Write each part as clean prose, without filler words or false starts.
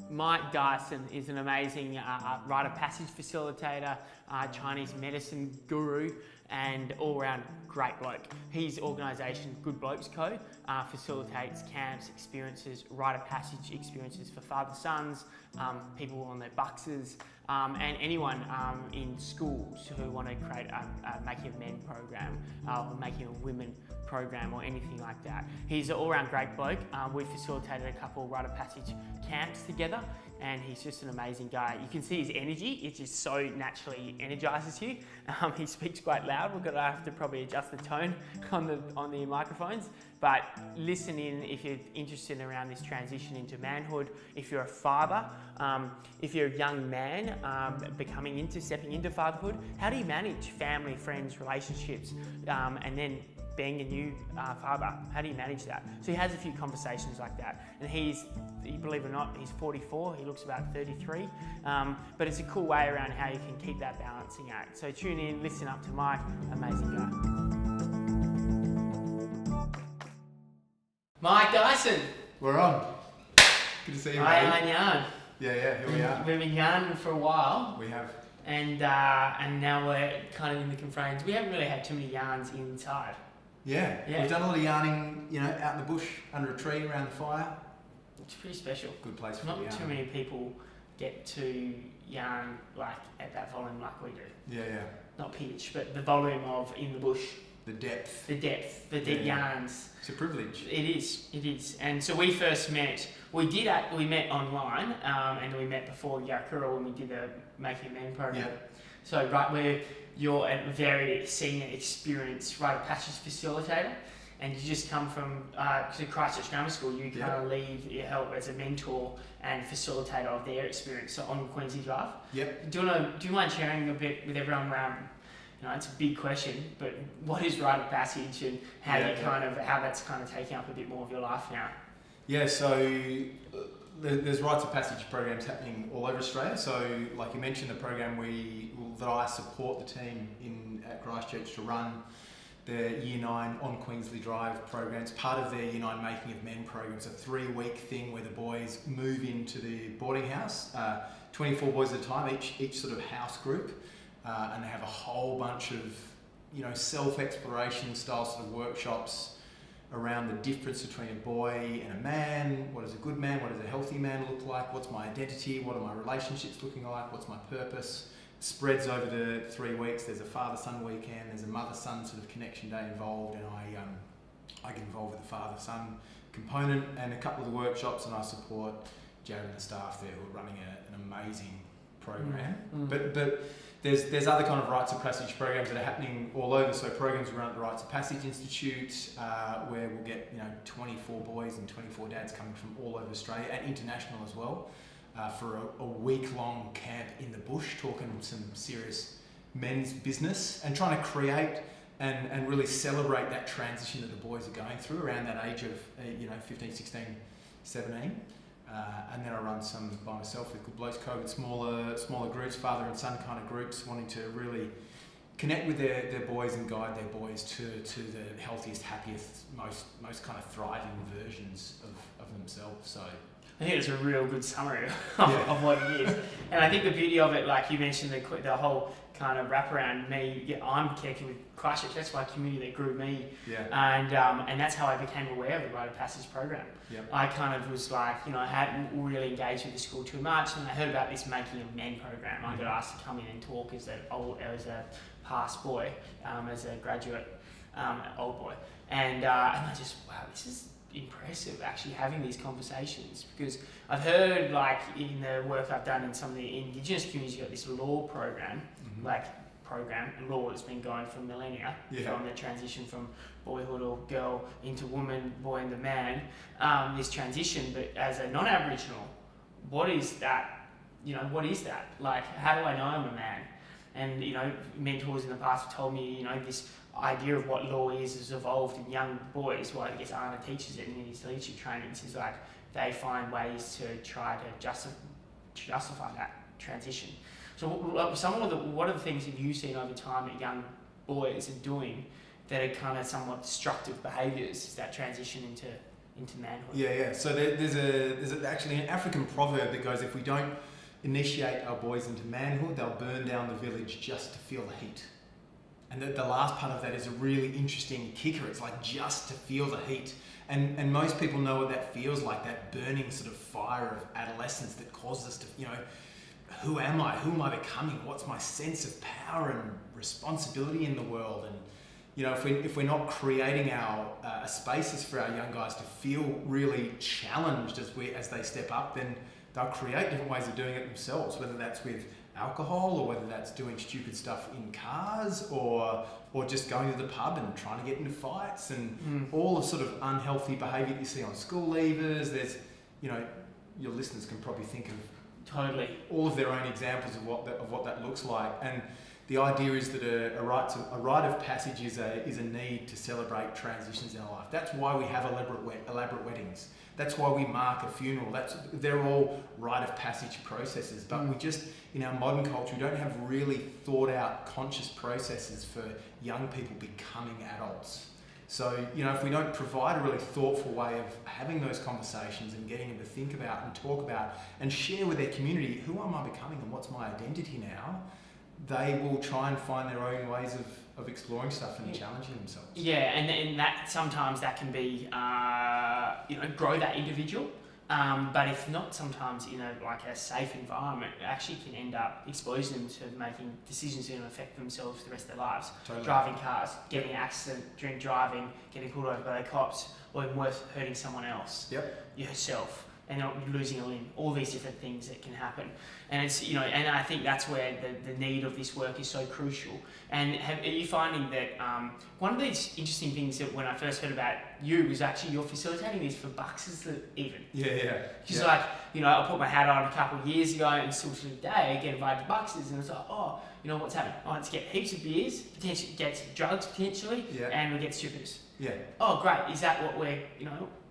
Mike Dyson is an amazing rite of passage facilitator, Chinese medicine guru, and all-round great bloke. His organisation, Good Blokes Co, facilitates camps, experiences, rite of passage experiences for father-sons, people on their buxes, and anyone in schools who want to create a Making of Men program, or Making of Women program, or anything like that. He's an all-round great bloke. We've facilitated a couple rite of passage camps together, and he's just an amazing guy. You can see his energy, it just so naturally energises you. He speaks quite loud. We're going to have to probably adjust the tone on the microphones, but listen in if you're interested around this transition into manhood, if you're a father, if you're a young man stepping into fatherhood. How do you manage family, friends, relationships, and then being a new father? How do you manage that? So he has a few conversations like that, and believe it or not, he's 44, he looks about 33, but it's a cool way around how you can keep that balancing act. So tune in, listen up to Mike, amazing guy. Mike Dyson. We're on. Good to see you, mate. Yarn. Yeah, here we are. We've been yarning for a while. We have. And now we're kind of in the confines. We haven't really had too many yarns inside. Yeah. We've done a lot of yarning, out in the bush, under a tree, around the fire. It's pretty special. Good place for Not yarn. too many people get to yarn like at that volume like we do. Yeah. Not pitch, but the volume of in the bush. The depth. The deep yarns. It's a privilege. It is. And so we first met, we met online, and we met before Yakura when we did the Making of Men program. Yeah. So where you're a very senior, experienced rite of passage facilitator, and you just come from Christchurch Grammar School. You kind of leave your help as a mentor and facilitator of their experience on Queensley Drive. Yep. Do you mind sharing a bit with everyone around? It's a big question, but what is rite of passage, and how how that's kind of taking up a bit more of your life now? Yeah, so there's rites of passage programs happening all over Australia. So, like you mentioned, the program that I support the team at Christchurch to run their Year 9 on Queensley Drive program. It's part of their Year 9 Making of Men program. It's a 3-week thing where the boys move into the boarding house, 24 boys at a time, each sort of house group. And they have a whole bunch of, self-exploration style sort of workshops around the difference between a boy and a man. What is a good man? What does a healthy man look like? What's my identity? What are my relationships looking like? What's my purpose? Spreads over the 3 weeks. There's a father-son weekend. There's a mother-son sort of connection day involved, and I get involved with the father-son component and a couple of the workshops, and I support Jared and the staff there who are running an amazing program. But there's other kind of rites of passage programs that are happening all over. So programs around the Rites of Passage Institute, where we'll get 24 boys and 24 dads coming from all over Australia and international as well, for a week-long camp in the bush, talking some serious men's business and trying to create and really celebrate that transition that the boys are going through around that age of 15, 16, 17. And then I run some by myself with Good Blokes Co, with smaller groups, father and son kind of groups, wanting to really connect with their boys and guide their boys to the healthiest, happiest, most kind of thriving versions of themselves. So I think it's a real good summary of what it is. And I think the beauty of it, like you mentioned, the whole kind of wrap around me, I'm connected with Christchurch. That's my community that grew me. Yeah. And that's how I became aware of the Rite of Passage program. Yep. I kind of was like, I hadn't really engaged with the school too much, and I heard about this Making of Men program. I got asked to come in and talk as a past boy, as a graduate old boy. And I just, wow, this is impressive, actually having these conversations, because I've heard, like, in the work I've done in some of the Indigenous communities, you've got this law program, law that's been going for millennia, from the transition from boyhood or girl into woman, boy into man, this transition. But as a non-Aboriginal, what is that? What is that? Like, how do I know I'm a man? And, mentors in the past have told me, this idea of what law is has evolved in young boys. Well, I guess Anna teaches it in his leadership trainings, is like they find ways to try to justify that transition. So what are the things that you've seen over time that young boys are doing that are kind of somewhat destructive behaviours, is that transition into into manhood. Yeah. So there's actually an African proverb that goes, if we don't initiate our boys into manhood, they'll burn down the village just to feel the heat. And the last part of that is a really interesting kicker. It's like just to feel the heat. And most people know what that feels like, that burning sort of fire of adolescence that causes us to, who am I? Who am I becoming? What's my sense of power and responsibility in the world? And, if we're not creating our spaces for our young guys to feel really challenged as they step up, then they'll create different ways of doing it themselves, whether that's with alcohol or whether that's doing stupid stuff in cars or just going to the pub and trying to get into fights and all the sort of unhealthy behaviour that you see on school leavers. There's, your listeners can probably think of totally all of their own examples of what that looks like. And the idea is that a rite of passage is a need to celebrate transitions in our life. That's why we have elaborate weddings. That's why we mark a funeral. They're all rite of passage processes. But we just, in our modern culture, we don't have really thought out conscious processes for young people becoming adults. So, if we don't provide a really thoughtful way of having those conversations and getting them to think about and talk about and share with their community, who am I becoming and what's my identity now, they will try and find their own ways of exploring stuff and challenging themselves. Yeah, and that sometimes that can be, grow that individual. But if not, sometimes in a safe environment, it actually can end up exposing them to making decisions that affect themselves the rest of their lives. Totally. Driving cars, getting an accident, drink driving, getting pulled over by the cops, or even worse, hurting someone else. Yep. Yourself. And losing a limb, all these different things that can happen. And it's, and I think that's where the need of this work is so crucial. And are you finding that one of these interesting things that when I first heard about you was actually you're facilitating this for Bucks even? Yeah. Because I put my hat on a couple of years ago and still to today I get invited to Bucks and it's like, what's happening? Oh, let's get heaps of beers, potentially get some drugs potentially, and we get strippers. Yeah. Oh, great. Is that what we're,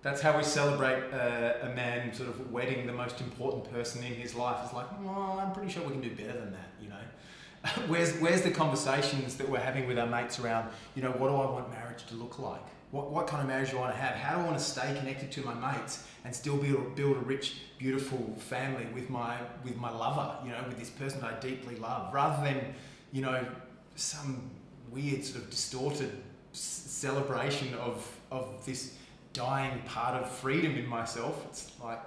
That's how we celebrate a man sort of wedding the most important person in his life. It's like, I'm pretty sure we can do better than that, Where's the conversations that we're having with our mates around, what do I want marriage to look like? What kind of marriage do I want to have? How do I want to stay connected to my mates and still build a rich, beautiful family with my lover, with this person that I deeply love, rather than, some weird sort of distorted celebration of this dying part of freedom in myself. It's like,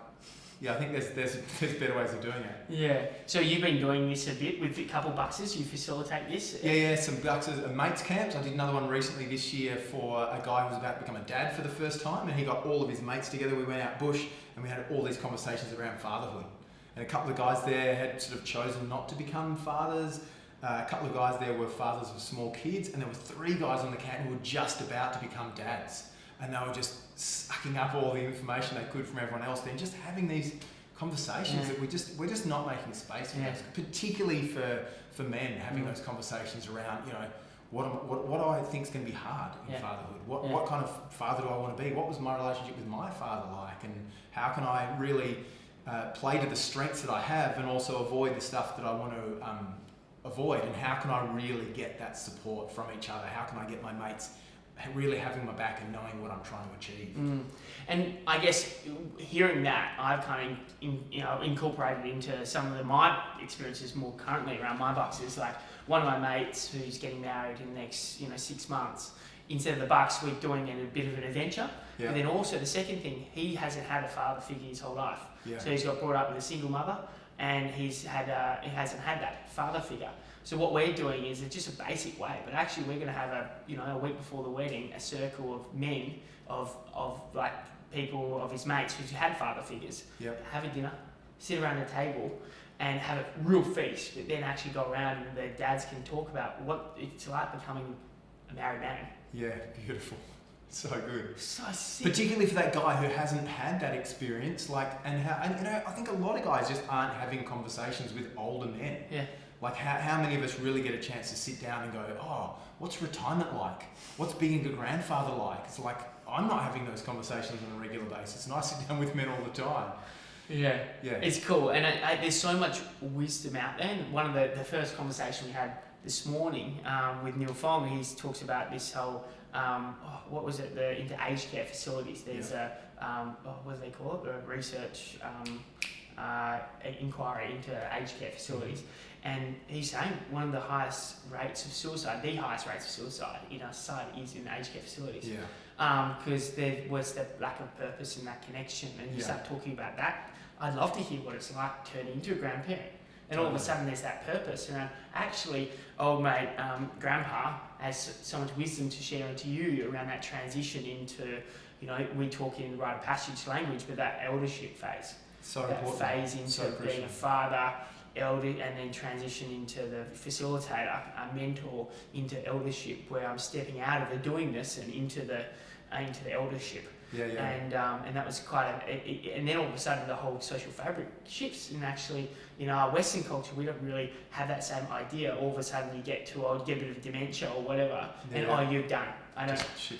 I think there's better ways of doing it. Yeah. So you've been doing this a bit with a couple Buckses. You facilitate this. Yeah. Some Buckses, mates camps. I did another one recently this year for a guy who was about to become a dad for the first time, and he got all of his mates together. We went out bush and we had all these conversations around fatherhood. And a couple of guys there had sort of chosen not to become fathers. A couple of guys there were fathers of small kids, and there were 3 guys on the camp who were just about to become dads. And they were just sucking up all the information they could from everyone else. Then just having these conversations that we're just not making space for those, particularly for men, having those conversations around, what do I think is going to be hard in fatherhood? What kind of father do I want to be? What was my relationship with my father like? And how can I really play to the strengths that I have and also avoid the stuff that I want to avoid? And how can I really get that support from each other? How can I get my mates really having my back and knowing what I'm trying to achieve? And I guess hearing that, I've kind of incorporated into some of my experiences more currently around my Bucks. Is like one of my mates who's getting married in the next 6 months. Instead of the Bucks, we're doing a bit of an adventure. Yeah. And then also the second thing, he hasn't had a father figure his whole life. Yeah. So he's got brought up with a single mother, and he hasn't had that father figure. So what we're doing is it's just a basic way, but actually we're going to have a week before the wedding, a circle of men of like people of his mates who's had father figures. Yep. Have a dinner, sit around the table, and have a real feast. But then actually go around and the dads can talk about what it's like becoming a married man. Yeah, beautiful. So good. So sick. Particularly for that guy who hasn't had that experience, I think a lot of guys just aren't having conversations with older men. Yeah. Like how many of us really get a chance to sit down and go, what's retirement like? What's being a grandfather like? It's like, I'm not having those conversations on a regular basis, and I sit down with men all the time. Yeah. It's cool, and there's so much wisdom out there. And one of the first conversation we had this morning with Neil Fong, he talks about this whole, into aged care facilities. There's what do they call it? A research inquiry into aged care facilities. And he's saying one of the highest rates of suicide, the highest rates of suicide in our society is in aged care facilities. Because there was that lack of purpose and that connection. And you start talking about that. I'd love to hear what it's like turning into a grandparent. And all of a sudden there's that purpose around, actually, old mate, grandpa has so much wisdom to share into you around that transition into, we talk in Rite of Passage language, but that eldership phase. So that important. phase into being a father, elder, and then transition into the facilitator, a mentor, into eldership, where I'm stepping out of the doingness and into the eldership. And that was quite and then all of a sudden the whole social fabric shifts, and actually in our Western culture we don't really have that same idea. All of a sudden you get to you get a bit of dementia or whatever, and you're done.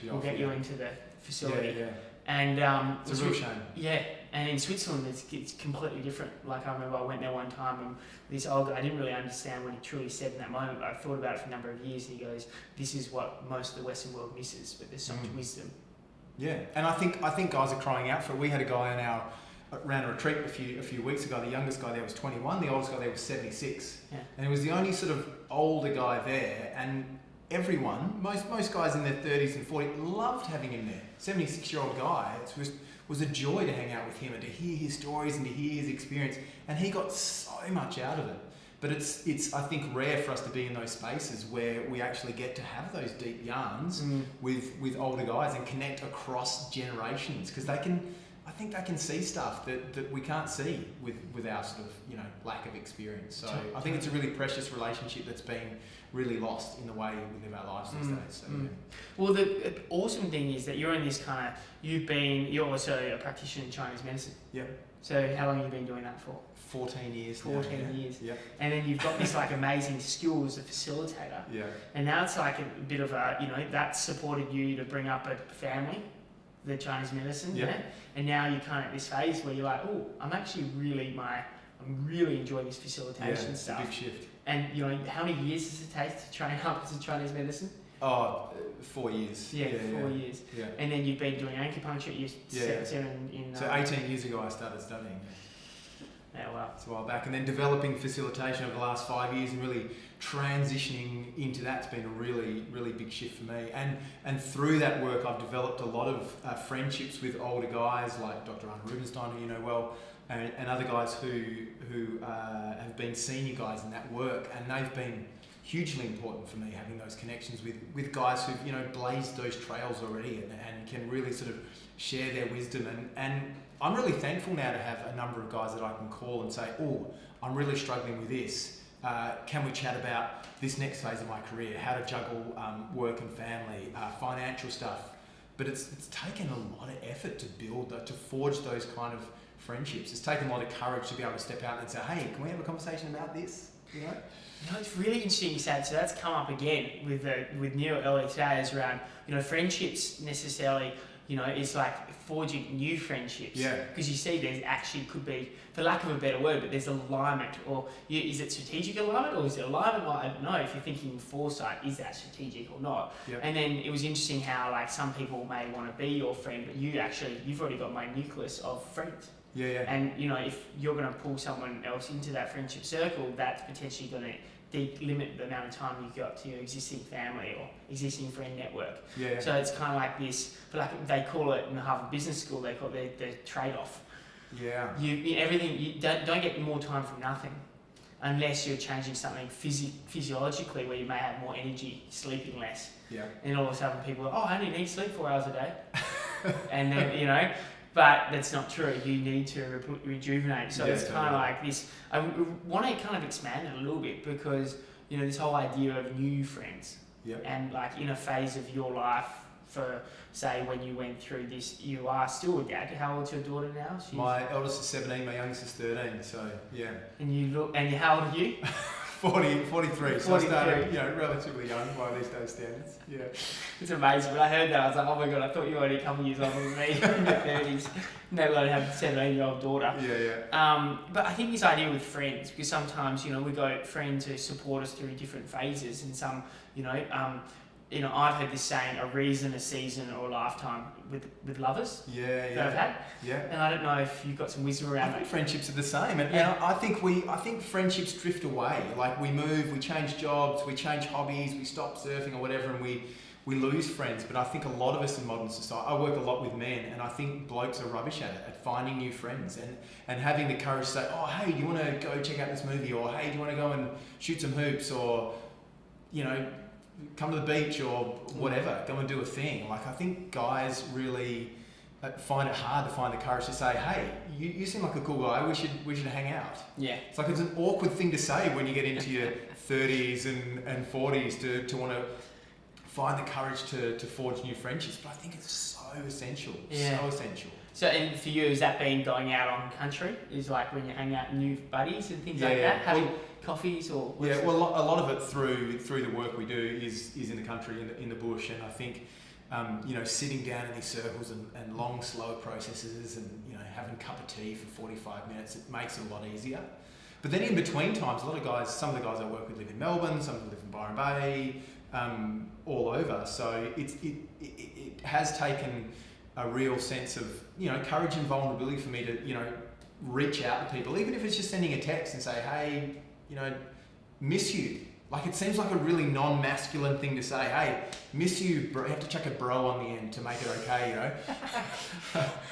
We'll get you into the facility. And it's a real shame. And in Switzerland it's completely different. Like I remember I went there one time and this old guy, I didn't really understand what he truly said in that moment, but I thought about it for a number of years, and he goes, this is what most of the Western world misses, but there's so much wisdom. Yeah, and I think guys are crying out for it. We had a guy ran a retreat a few weeks ago. The youngest guy there was 21, the oldest guy there was 76. And he was the only sort of older guy there, and everyone, most guys in their 30s and 40s loved having him there. 76-year-old guy. It was a joy to hang out with him and to hear his stories and to hear his experience, and he got so much out of it. But it's I think rare for us to be in those spaces where we actually get to have those deep yarns with older guys and connect across generations, because I think they can see stuff that we can't see with our sort of lack of experience. So I think it's a really precious relationship that's been really lost in the way we live our lives these days. So, Well, the awesome thing is that you're in this kind of you're also a practitioner in Chinese medicine. So how long have you been doing that for? 14 years. 14 years. And then you've got this like amazing skill as a facilitator. And now it's like a bit of a, that supported you to bring up a family, the Chinese medicine. And now you're kind of at this phase where you're like, oh, I'm really enjoying this facilitation stuff. It's a big shift. And how many years does it take to train up as a Chinese medicine? 4 years. 4 years. And then you've been doing acupuncture. You So 18 years ago I started studying. Yeah, wow. It's a while back. And then developing facilitation over the last 5 years and really transitioning into that's been a really, really big shift for me. And through that work, I've developed a lot of friendships with older guys like Dr. Arne Rubenstein, who you know well, and other guys who have been senior guys in that work. And they've been hugely important for me, having those connections with guys who've blazed those trails already and can really sort of share their wisdom. And I'm really thankful now to have a number of guys that I can call and say, oh, I'm really struggling with this. Can we chat about this next phase of my career, how to juggle work and family, financial stuff. But it's taken a lot of effort to build, to forge those kind of friendships. It's taken a lot of courage to be able to step out and say, hey, can we have a conversation about this? It's really interesting you said. So that's come up again with Neil earlier today, is around friendships necessarily. It's like forging new friendships. Because you see, there's actually could be, for lack of a better word, but there's alignment, or is it strategic alignment, or is it alignment? Well, I don't know. If you're thinking foresight, is that strategic or not? And then it was interesting how some people may want to be your friend, but you've already got my nucleus of friends. And if you're going to pull someone else into that friendship circle, that's potentially going to limit the amount of time you got to your existing family or existing friend network. So it's kind of like this, they call it in the Harvard Business School, they call it the trade-off. You don't get more time from nothing unless you're changing something physiologically, where you may have more energy, sleeping less. And all of a sudden people are, I only need to sleep 4 hours a day. And then, but that's not true. You need to rejuvenate. So it's kind of like this. I want to kind of expand it a little bit, because this whole idea of new friends, and in a phase of your life, for say when you went through this, you are still a dad. How old's your daughter now? My eldest is 17. My youngest is 13. So And how old are you? 43. So I started, relatively young by these days standards. It's amazing. When I heard that, I was like, oh my God, I thought you were only a couple of years older than me in your 30s. Never going to have a 17-year-old daughter. But I think this idea with friends, because sometimes, we got friends who support us through different phases, and some, you know, I've heard this saying, a reason, a season, or a lifetime with lovers. Yeah, that I've had. Yeah. And I don't know if you've got some wisdom around I think that. friendships are the same, and Yeah. I think friendships drift away. Like we move, we change jobs, we change hobbies, we stop surfing or whatever, and we lose friends. But I think a lot of us in modern society, I work a lot with men, and I think blokes are rubbish at finding new friends and having the courage to say, oh, hey, do you want to go check out this movie? Or hey, do you want to go and shoot some hoops? Or, you know, come to the beach or whatever, go and do a thing. Like I think guys really find it hard to find the courage to say, hey, you seem like a cool guy, we should hang out. Yeah. It's like it's an awkward thing to say when you get into your 30s and 40s to want to find the courage to forge new friendships, but I think it's so essential. Yeah. So essential. So, and for you, is that been going out on country? Is like when you hang out with new buddies and things like that? Having coffees or... Yeah, well, a lot of it through the work we do is in the country, in the bush, and I think, you know, sitting down in these circles and long, slow processes and, you know, having a cup of tea for 45 minutes, it makes it a lot easier. But then in between times, some of the guys I work with live in Melbourne, some live in Byron Bay, all over. So it has taken a real sense of, you know, courage and vulnerability for me to, you know, reach out to people, even if it's just sending a text and say, hey, you know, miss you. Like it seems like a really non-masculine thing to say, hey, miss you, bro. You have to chuck a bro on the end to make it okay, you know.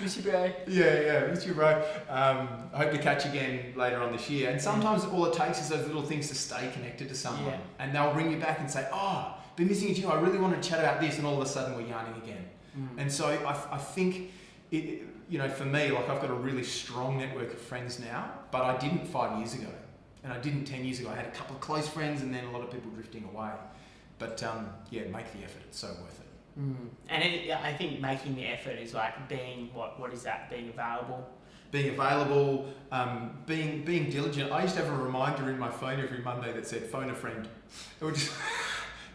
Miss you, bro. Yeah, miss you, bro. Hope to catch you again later on this year. And sometimes all it takes is those little things to stay connected to someone. Yeah. And they'll ring you back and say, oh, been missing you too. I really want to chat about this. And all of a sudden we're yarning again. And so I think, you know, for me, like I've got a really strong network of friends now, but I didn't 5 years ago. And I didn't 10 years ago. I had a couple of close friends and then a lot of people drifting away. But yeah, make the effort. It's so worth it. And I think making the effort is like being, what is that? Being available? Being available, being diligent. I used to have a reminder in my phone every Monday that said, phone a friend. It would just...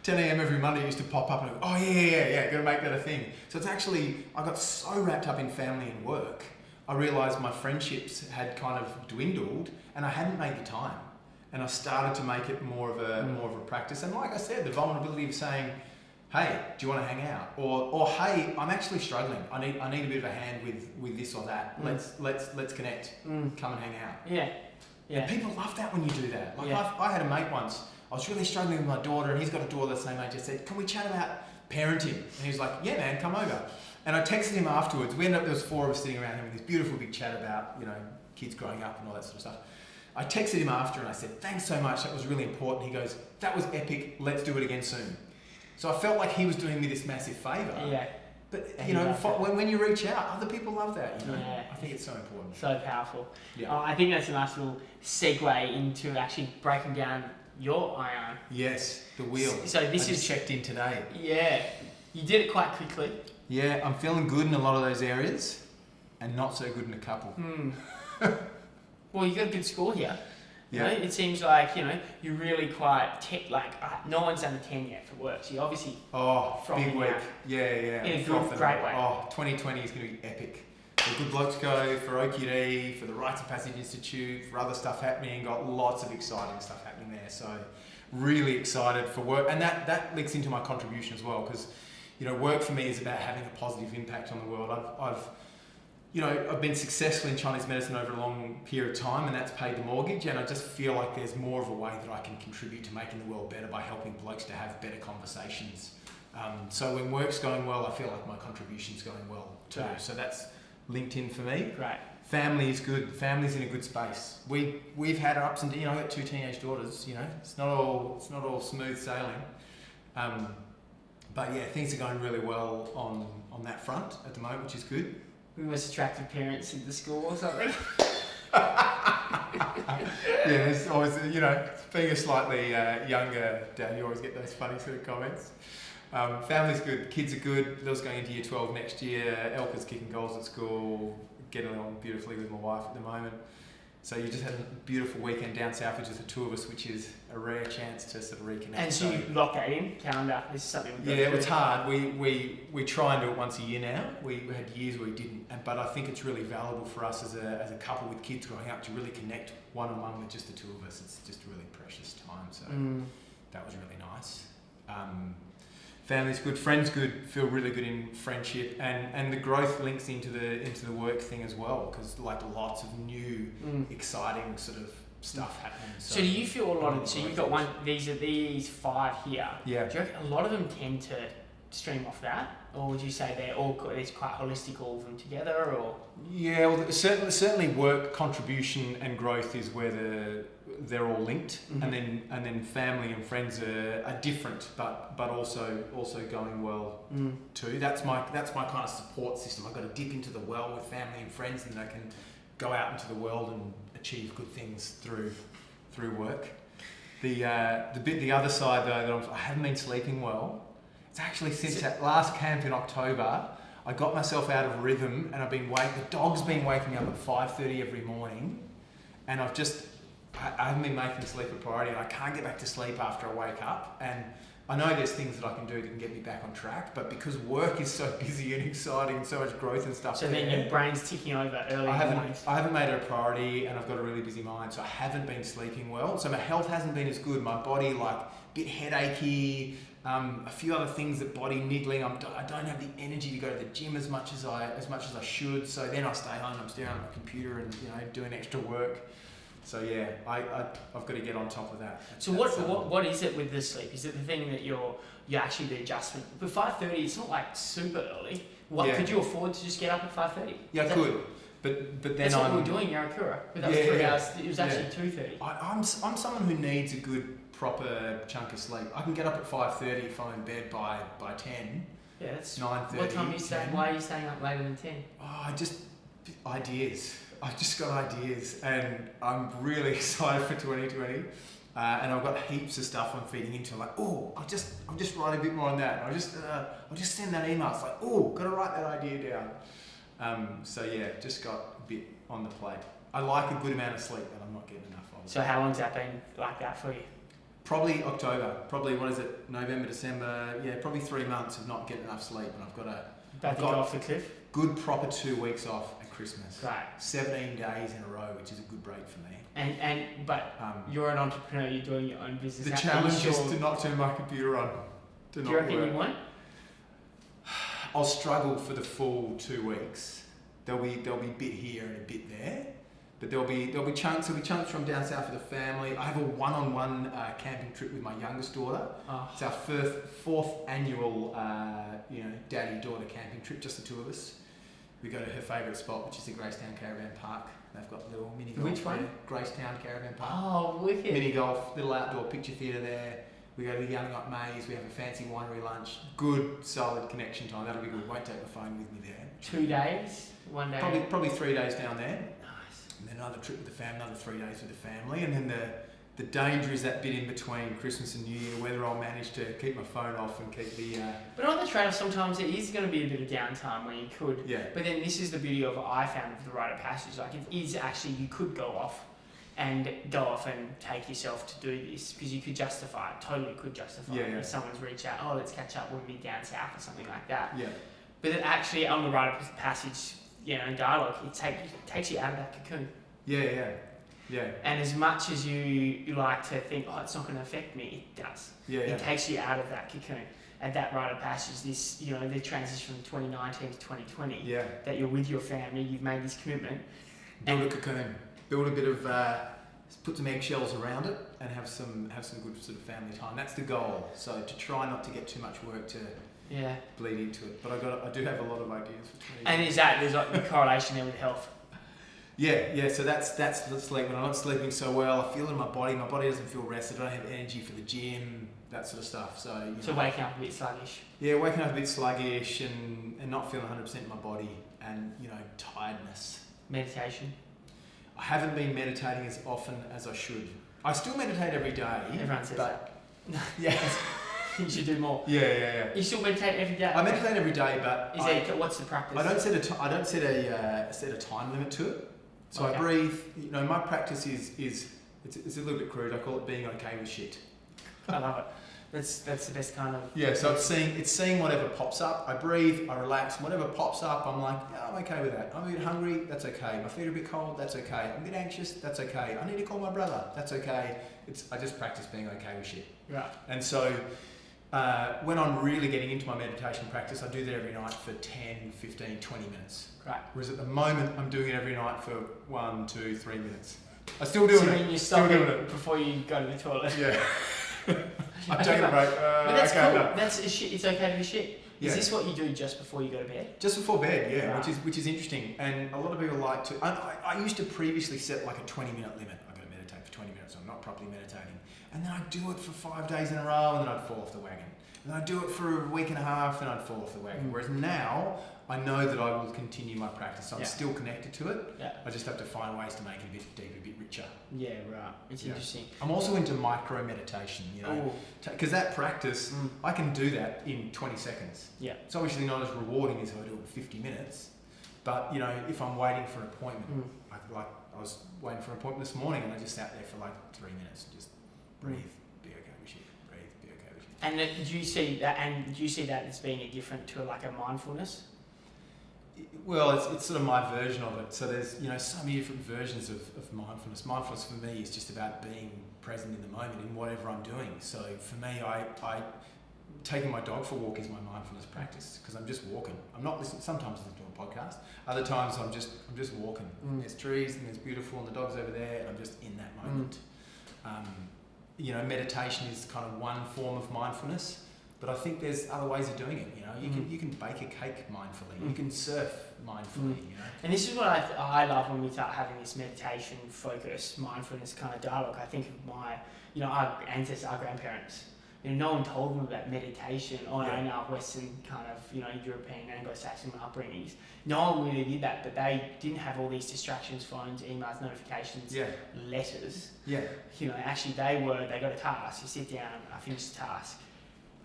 10 a.m. every Monday used to pop up and I go, oh yeah, got to make that a thing. So it's actually, I got so wrapped up in family and work, I realised my friendships had kind of dwindled and I hadn't made the time. And I started to make it more of a practice. And like I said, the vulnerability of saying, hey, do you want to hang out? Or hey, I'm actually struggling. I need a bit of a hand with this or that. Let's connect. Come and hang out. Yeah. And people love that when you do that. Like I had a mate once. I was really struggling with my daughter, and he's got a daughter the same age. I said, can we chat about parenting? And he was like, yeah, man, come over. And I texted him afterwards. We ended up, there was 4 of us sitting around having this beautiful big chat about, you know, kids growing up and all that sort of stuff. I texted him after and I said, thanks so much. That was really important. He goes, that was epic. Let's do it again soon. So I felt like he was doing me this massive favour. Yeah. But, you know, when you reach out, other people love that, you know. Yeah. I think it's so important. So powerful. Yeah. I think that's a nice little segue into actually breaking down your iyarn. Yes, the wheel. So this I is just checked in today. Yeah, you did it quite quickly. Yeah, I'm feeling good in a lot of those areas, and not so good in a couple. Well, you got a good score here. Yeah. You know, it seems like, you know, you're really quite no one's done the 10 yet for work, so you obviously big week. out. Yeah. In a good, great way. 2020 is going to be epic. For Good Blokes Co, for OQD, for the Rites of Passage Institute, for other stuff happening. Got lots of exciting stuff happening there. So really excited for work, and that links into my contribution as well, because, you know, work for me is about having a positive impact on the world. I've been successful in Chinese medicine over a long period of time, and that's paid the mortgage, and I just feel like there's more of a way that I can contribute to making the world better by helping blokes to have better conversations. So when work's going well, I feel like my contribution's going well too. Right. So that's linked in for me. Right. Family is good. Family's in a good space. We've had ups and downs. You know, I've got 2 teenage daughters. You know, it's not all smooth sailing. But yeah, things are going really well on that front at the moment, which is good. We must attractive parents in the school or something. Yeah, it's always, you know, being a slightly younger dad, you always get those funny sort of comments. Family's good, kids are good. Lil's going into year 12 next year. Elka's kicking goals at school, getting along beautifully with my wife at the moment. So you just had a beautiful weekend down south with just the 2 of us, which is a rare chance to sort of reconnect. And so you lock that in, calendar, this is something we've got to do. It's hard. We try and do it once a year now. We had years where we didn't, but I think it's really valuable for us as a couple with kids growing up to really connect one-on-one with just the 2 of us. It's just a really precious time, so that was really nice. Family's good, friends good, feel really good in friendship, and the growth links into the work thing as well, because like lots of new, exciting sort of stuff happening. So do you feel a lot of, so you've got these 5 here. Yeah. Do you reckon a lot of them tend to stream off that? Or would you say it's quite holistic, all of them together, or? Yeah, well, certainly work, contribution and growth is where they're all linked, and then family and friends are different, but also going well too. That's my kind of support system. I've got to dip into the well with family and friends, and I can go out into the world and achieve good things through work. The other side though, that I haven't been sleeping well. It's actually since that last camp in October, I got myself out of rhythm, and the dog's been waking me up at 5:30 every morning, and I haven't been making sleep a priority, and I can't get back to sleep after I wake up. And I know there's things that I can do that can get me back on track, but because work is so busy and exciting and so much growth and stuff. So then your brain's ticking over early mornings. I haven't made it a priority, and I've got a really busy mind, so I haven't been sleeping well. So my health hasn't been as good. My body, like, a bit headachy, a few other things, that body niggling. I don't have the energy to go to the gym as much as I should. So then I stay home, I'm staring at my computer and doing extra work. So yeah, I've got to get on top of that. So what is it with the sleep? Is it the thing that you're actually the adjustment? But 5:30, it's not like super early. Could you afford to just get up at 5:30? Yeah, I could. But then that's what we were doing in Yarra. But that was 3 hours. It was actually 2:30. I'm someone who needs a good proper chunk of sleep. I can get up at 5:30 if I'm in bed by 10. Yeah, that's 9:30. What time are you staying? Why are you staying up later than 10? Oh, ideas. I've just got ideas, and I'm really excited for 2020. And I've got heaps of stuff I'm feeding into. Like, I'll just write a bit more on that. I'll just send that email. It's like, got to write that idea down. So yeah, just got a bit on the plate. I like a good amount of sleep, but I'm not getting enough of it. So how long's that been like that for you? Probably October. Probably, what is it? November, December. Yeah, probably 3 months of not getting enough sleep, and I've got go off the cliff. Good proper 2 weeks off at Christmas. Right. 17 days in a row, which is a good break for me. But you're an entrepreneur. You're doing your own business. The challenge is to not turn my computer on. Do you reckon you won't? I'll struggle for the full 2 weeks. There'll be a bit here and a bit there. But there'll be chunks. There'll be chunks from down south for the family. I have a one-on-one camping trip with my youngest daughter. Oh. It's our fourth annual, daddy-daughter camping trip, just the two of us. We go to her favourite spot, which is the Gracetown Caravan Park. They've got little mini golf. Which one? Gracetown Caravan Park. Oh, wicked! Mini golf, little outdoor picture theatre there. We go to the Yarn X Maze. We have a fancy winery lunch. Good, solid connection time. That'll be good. Won't take my phone with me there. 2 days, 1 day. Probably 3 days down there. And then another trip with the family, another 3 days with the family, and then the danger is that bit in between Christmas and New Year, whether I'll manage to keep my phone off and keep the. But on the trade-off, sometimes it is going to be a bit of downtime where you could. Yeah. But then this is the beauty of I found with the Rite of Passage. Like it is actually you could go off and take yourself to do this because you could justify it. Totally could justify it. If someone's reached out, let's catch up when we're down south or something like that. Yeah. But it actually on the Rite of Passage, dialogue, it takes you out of that cocoon. Yeah. And as much as you like to think, it's not going to affect me, it does. It takes you out of that cocoon. At that Rite of Passage, this, the transition from 2019 to 2020, that you're with your family, you've made this commitment. Build a cocoon. Build a bit of, put some eggshells around it and have some good sort of family time. That's the goal. So to try not to get too much work to bleed into it. But I do have a lot of ideas for 2020. And there's like the correlation there with health. Yeah. So that's the sleep. When I'm not sleeping so well, I feel it in my body. My body doesn't feel rested. I don't have energy for the gym, that sort of stuff. So waking up a bit sluggish. Yeah, waking up a bit sluggish and not feeling 100% in my body, and tiredness. Meditation. I haven't been meditating as often as I should. I still meditate every day. Everyone says that. Yeah. You should do more. Yeah. You still meditate every day? I meditate every day, but what's the practice? I don't set a time limit to it. So I breathe. My practice is it's a little bit crude. I call it being okay with shit. I love it. That's the best kind of. Yeah. So it's seeing whatever pops up. I breathe. I relax. And whatever pops up, I'm like, I'm okay with that. I'm a bit hungry. That's okay. My feet are a bit cold. That's okay. I'm a bit anxious. That's okay. I need to call my brother. That's okay. I just practice being okay with shit. Right. And so When I'm really getting into my meditation practice, I do that every night for 10, 15, 20 minutes. Great. Whereas at the moment, I'm doing it every night for 1, 2, 3 minutes. I still doing so it. When you stop it before you go to the toilet. Yeah. I'm taking a break. But that's okay, cool. no. That's a shit. It's okay to be shit. Yeah. Is this what you do just before you go to bed? Just before bed, yeah, Right. which is interesting. And a lot of people like to. I used to previously set like a 20-minute limit. I've got to meditate for 20 minutes. I'm not properly meditating, and then I'd do it for 5 days in a row, and then I'd fall off the wagon. And then I'd do it for a week and a half, and I'd fall off the wagon. Whereas now, I know that I will continue my practice. So I'm still connected to it. Yeah. I just have to find ways to make it a bit deeper, a bit richer. Yeah, right. It's interesting. I'm also into micro meditation, you know, because that practice, I can do that in 20 seconds. Yeah. It's obviously not as rewarding as if I do it in 50 minutes, but you know, if I'm waiting for an appointment, I was waiting for an appointment this morning and I just sat there for like 3 minutes and just breathe, be okay with shit, breathe, be okay with shit. And do you see that? And do you see that as being a different to like a mindfulness? Well, it's sort of my version of it. So there's, you know, so many different versions of mindfulness. Mindfulness for me is just about being present in the moment in whatever I'm doing. So for me, I taking my dog for a walk is my mindfulness practice because I'm just walking. I'm not listening. Sometimes I'm doing a podcast. Other times I'm just walking. There's trees and there's beautiful and the dog's over there and I'm just in that moment. You know, meditation is kind of one form of mindfulness. But I think there's other ways of doing it. You know, you can bake a cake mindfully. You can surf mindfully. You know, and this is what I love when we start having this meditation focus, mindfulness kind of dialogue. I think of my, you know, our ancestors, our grandparents. You know, no one told them about meditation in our Western kind of, you know, European, Anglo-Saxon upbringings. No one really did that, but they didn't have all these distractions, phones, emails, notifications, letters. Yeah. You know, actually they got a task. You sit down, I finish the task.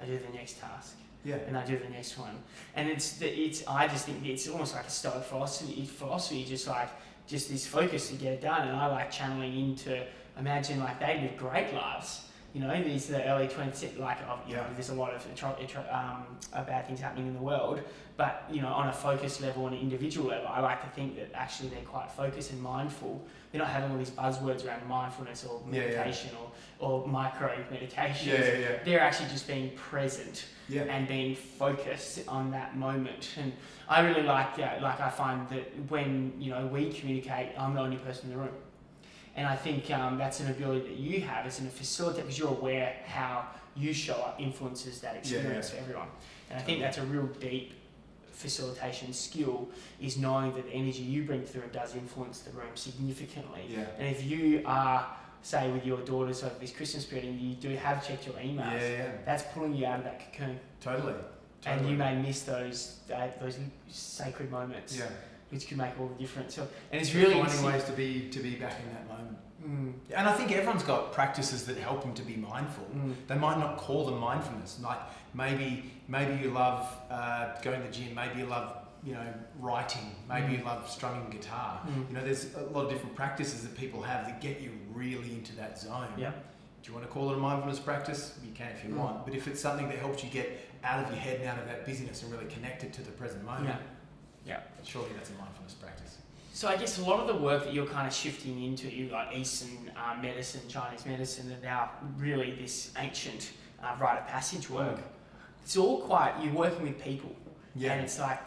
I do the next task, and I do the next one, and I just think it's almost like a Stoic philosophy, just this focus to get it done, and I like channeling into imagine like they live great lives, you know, these are the early 20s, like you know, there's a lot of bad things happening in the world, but you know, on a focus level, on an individual level, I like to think that actually they're quite focused and mindful. They're not having all these buzzwords around mindfulness or meditation or micro meditation. They're actually just being present and being focused on that moment. And I really like that. Like I find that when, you know, we communicate, I'm the only person in the room. And I think that's an ability that you have as a facilitator because you're aware how you show up influences that experience for everyone. And I think that's a real deep facilitation skill, is knowing that the energy you bring through does influence the room significantly. And if you are, say, with your daughters over this Christmas period and you do have checked your emails, that's pulling you out of that cocoon. Totally. And you may miss those sacred moments, which could make all the difference. So, and it's really finding ways to be back in that moment. And I think everyone's got practices that help them to be mindful. They might not call them mindfulness. Like maybe you love going to the gym. Maybe you love, you know, writing. Maybe you love strumming guitar. You know, there's a lot of different practices that people have that get you really into that zone. Do you want to call it a mindfulness practice? You can if you want. But if it's something that helps you get out of your head and out of that busyness and really connect it to the present moment, surely that's a mindfulness practice. So I guess a lot of the work that you're kind of shifting into, like Eastern medicine, Chinese medicine, and now really this ancient rite of passage work, it's all quite, you're working with people. And it's like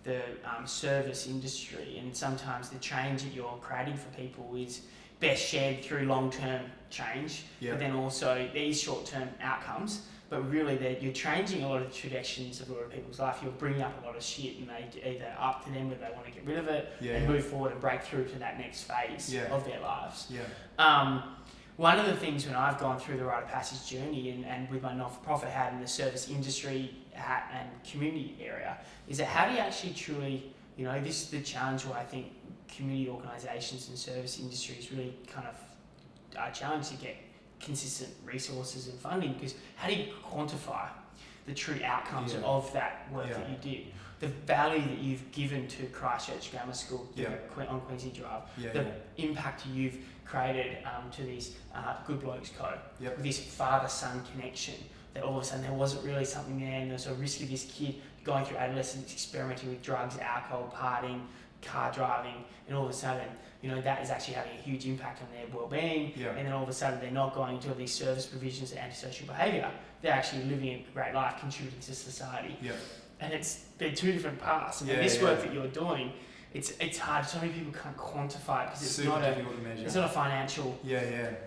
the service industry, and sometimes the change that you're creating for people is best shared through long-term change, but then also these short-term outcomes. But really, you're changing a lot of the traditions of a lot of people's life. You're bringing up a lot of shit, and they either up to them whether they want to get rid of it and move forward and break through to that next phase of their lives. One of the things when I've gone through the Rite of Passage journey and with my non-for-profit hat and the service industry hat and community area, is that how do you actually truly, you know, this is the challenge where I think community organisations and service industries really kind of are challenged to get consistent resources and funding, because how do you quantify the true outcomes of that work that you did? The value that you've given to Christchurch Grammar School on Queensland Drive, the impact you've created to these Good Blokes Co, with this father-son connection, that all of a sudden there wasn't really something there, and there's a risk of this kid going through adolescence, experimenting with drugs, alcohol, partying, car driving, and all of a sudden, that is actually having a huge impact on their well-being. Yeah. And then all of a sudden, they're not going to these service provisions of antisocial behaviour. They're actually living a great life, contributing to society. Yeah. And they're two different paths. And this work that you're doing, it's hard. So many people can't quantify it because it's super not difficult to measure. It's not a financial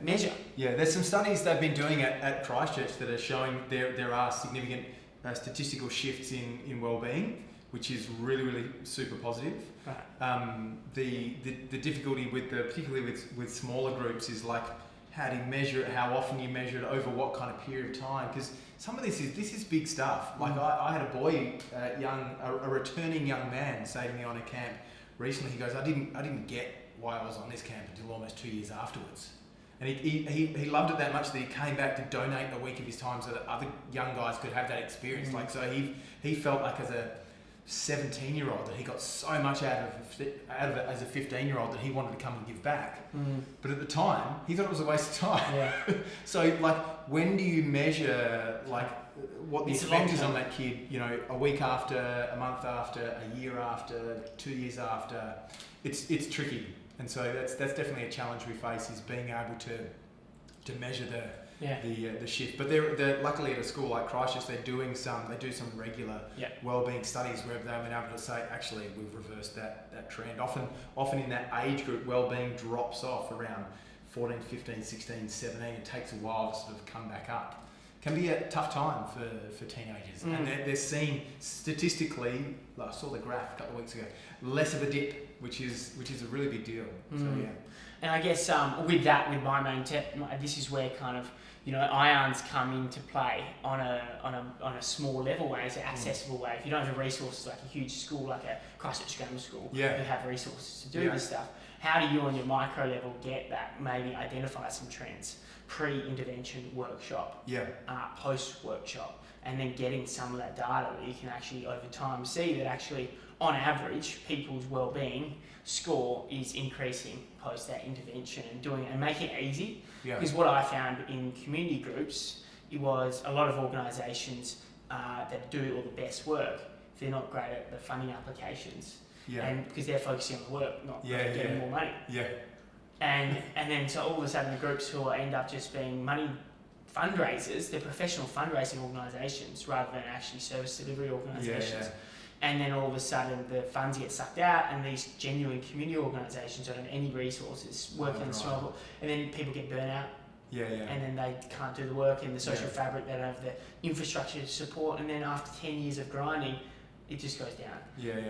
measure. Yeah, there's some studies they've been doing at Christchurch that are showing there are significant statistical shifts in well-being, which is really, really super positive. Right. The difficulty particularly with smaller groups is like how do you measure it, how often you measure it, over what kind of period of time, because some of this is big stuff. Like I had a boy, a returning young man, say to me on a camp recently, he goes, I didn't get why I was on this camp until almost 2 years afterwards. And he loved it that much that he came back to donate a week of his time so that other young guys could have that experience. Like, so he felt like as a 17-year-old that he got so much out of it as a 15-year-old that he wanted to come and give back. But at the time, he thought it was a waste of time. Yeah. So, like, when do you measure, like, what the effect is on that kid, a week after, a month after, a year after, 2 years after? It's tricky. And so that's definitely a challenge we face, is being able to measure the shift. But they're luckily at a school like Christchurch, they do some regular wellbeing studies where they've been able to say, actually, we've reversed that trend. Often in that age group, wellbeing drops off around 14, 15, 16, 17. It takes a while to sort of come back up. Can be a tough time for teenagers, and they're seeing statistically, I saw the graph a couple of weeks ago, less of a dip, which is a really big deal. So yeah. And I guess with my main this is where kind of iyarns come into play on a small level way, as an accessible way. If you don't have the resources like a huge school like a Christchurch Grammar School, you have resources to do this stuff. How do you on your micro level get that? Maybe identify some trends. Pre-intervention workshop, post-workshop, and then getting some of that data that you can actually over time see that actually on average people's well-being score is increasing post that intervention, and making it easy. Because what I found in community groups, it was a lot of organisations that do all the best work, they're not great at the funding applications, and because they're focusing on the work, not getting more money. And then so all of a sudden the groups who end up just being money fundraisers, they're professional fundraising organisations rather than actually service delivery organisations. And then all of a sudden the funds get sucked out, and these genuine community organisations don't have any resources working on the small, and then people get burnt out. And then they can't do the work in the social fabric, they don't have the infrastructure to support, and then after 10 years of grinding, it just goes down.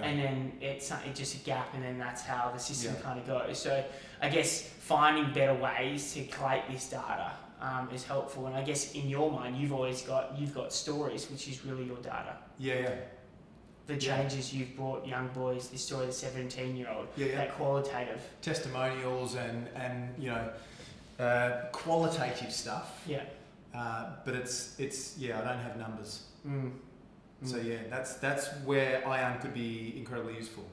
And then it's just a gap, and then that's how the system kind of goes. So I guess finding better ways to collate this data is helpful. And I guess in your mind, you've got stories, which is really your data. The changes you've brought young boys, this story of the 17-year-old, that qualitative testimonials and qualitative stuff. But it's I don't have numbers. So that's where iyarn could be incredibly useful.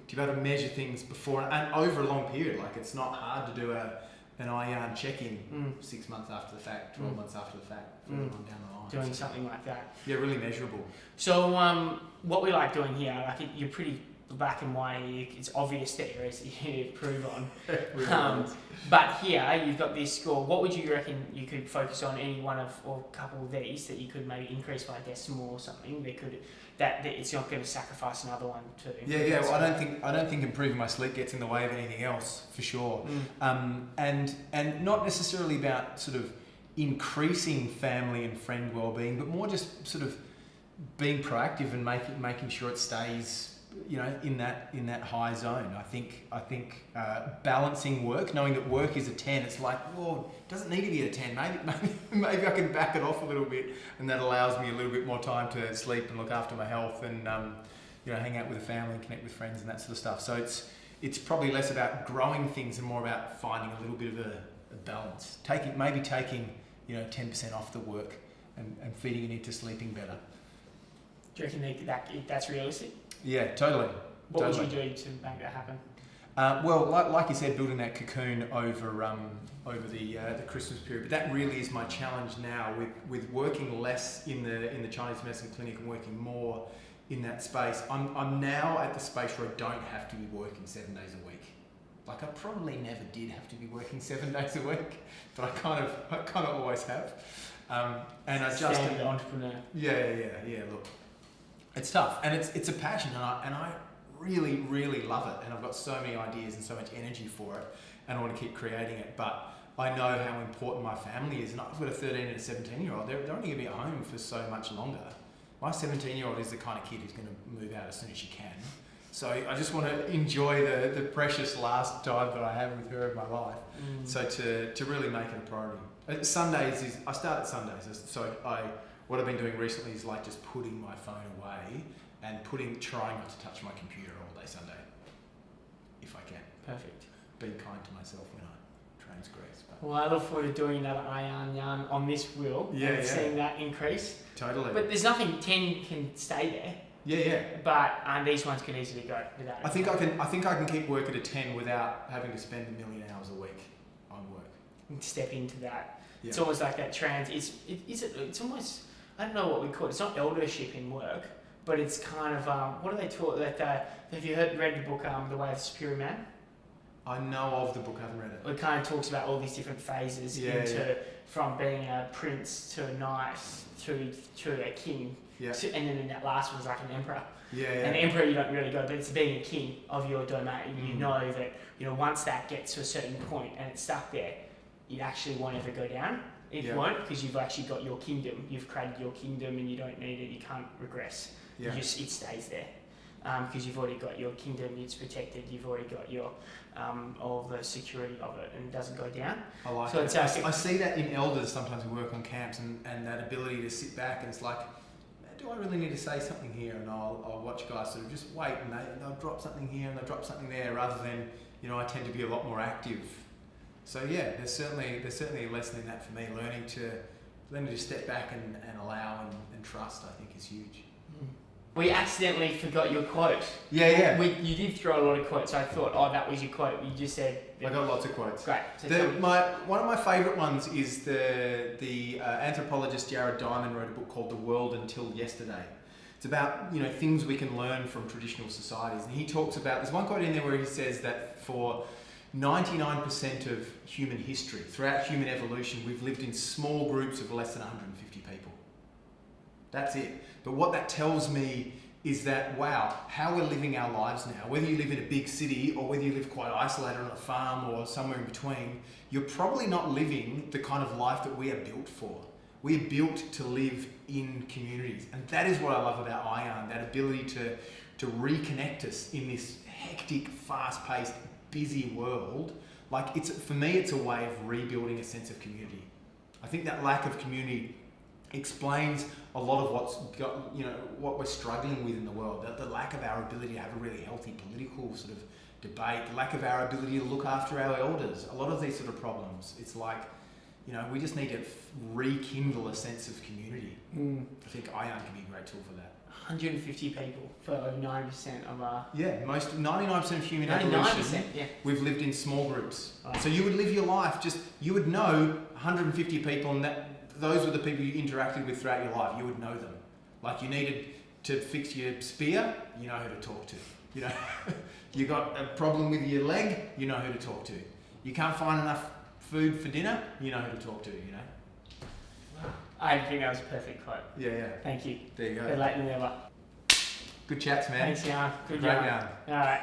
To be able to measure things before and over a long period. Like, it's not hard to do an iyarn check-in 6 months after the fact, 12 months after the fact, down the line. Doing something like that. Really measurable. So what we like doing here, like you're pretty black and white. It's obvious there, as you prove on. But here you've got this score. What would you reckon you could focus on? Any one of or a couple of these that you could maybe increase by a decimal or something that it's not going to sacrifice another one to. Well, I don't think improving my sleep gets in the way of anything else, for sure. And not necessarily about sort of increasing family and friend well-being, but more just sort of being proactive and making sure it stays in that high zone. I think balancing work, knowing that work is a 10, it's like, well, it doesn't need to be a 10. Maybe I can back it off a little bit, and that allows me a little bit more time to sleep and look after my health and hang out with the family and connect with friends and that sort of stuff. So it's probably less about growing things and more about finding a little bit of a balance. Taking 10% off the work and feeding it into sleeping better. Do you reckon that's realistic? Yeah, totally. What would you do to make that happen? Well, like you said, building that cocoon over the Christmas period. But that really is my challenge now with working less in the Chinese medicine clinic and working more in that space. I'm now at the space where I don't have to be working 7 days a week. Like I probably never did have to be working 7 days a week, but I kind of always have. And I just Standard entrepreneur. Yeah. Look, it's tough, and it's a passion, and I really, really love it, and I've got so many ideas and so much energy for it, and I want to keep creating it. But I know how important my family is, and I've got a 13 and a 17-year-old. They're only going to be at home for so much longer. My 17-year-old is the kind of kid who's going to move out as soon as she can. So I just want to enjoy the precious last time that I have with her in my life. So to really make it a priority. Sundays I start at Sundays. So what I've been doing recently is like just putting my phone away and trying not to touch my computer all day Sunday, if I can. Perfect. Being kind to myself when I transgress. Well, I look forward to doing another iyarn yarn on this wheel and seeing that increase. Totally. But there's nothing, 10 can stay there. Yeah. But these ones could easily go without. I think I can keep working at 10 without having to spend 1 million hours a week on work. And step into that. Yeah. It's almost like that it's almost, I don't know what we call it. It's not eldership in work, but it's kind of what do they talk that? Have you read the book The Way of the Superior Man? I know of the book. I haven't read it. It kind of talks about all these different phases from being a prince to a knight to a king. Yeah. And then that last one's like an emperor. Yeah. An emperor you don't really go, but it's being a king of your domain. You know that once that gets to a certain point and it's stuck there, it actually won't ever go down. It won't, because you've actually got your kingdom. You've created your kingdom and you don't need it. You can't regress. Yeah. It stays there. Because you've already got your kingdom, it's protected. You've already got your all the security of it, and it doesn't go down. I like it. I see that in elders sometimes who work on camps, and that ability to sit back and it's like, do I really need to say something here? And I'll watch guys sort of just wait, and they'll drop something here and they'll drop something there, rather than I tend to be a lot more active. So yeah, there's certainly a lesson in that for me. Learning to step back and allow and trust, I think, is huge. We accidentally forgot your quote. Yeah. You did throw a lot of quotes. I thought, that was your quote. You just said. I got lots of quotes. Great. So one of my favourite ones is the anthropologist Jared Diamond wrote a book called The World Until Yesterday. It's about things we can learn from traditional societies, and he talks about. There's one quote in there where he says that for 99% of human history, throughout human evolution, we've lived in small groups of less than 150 people. That's it. But what that tells me is that, wow, how we're living our lives now, whether you live in a big city or whether you live quite isolated on a farm or somewhere in between, you're probably not living the kind of life that we are built for. We are built to live in communities. And that is what I love about iyarn, that ability to reconnect us in this hectic, fast-paced, busy world. Like, for me, it's a way of rebuilding a sense of community. I think that lack of community explains a lot of what we're struggling with in the world. The lack of our ability to have a really healthy political sort of debate, the lack of our ability to look after our elders. A lot of these sort of problems, it's like, we just need to rekindle a sense of community. I think iyarn can be a great tool for that. 150 people for over 90% of our... Yeah, 99% of human evolution, we've lived in small groups. Right. So you would live your life, you would know 150 people, and those were the people you interacted with throughout your life. You would know them. Like, you needed to fix your spear, you know who to talk to. You got a problem with your leg, you know who to talk to. You can't find enough food for dinner, you know who to talk to, I think that was a perfect quote. Yeah. Thank you. There you go. Better late than never. Good chats, man. Thanks, Yarn. Great yarn. All right.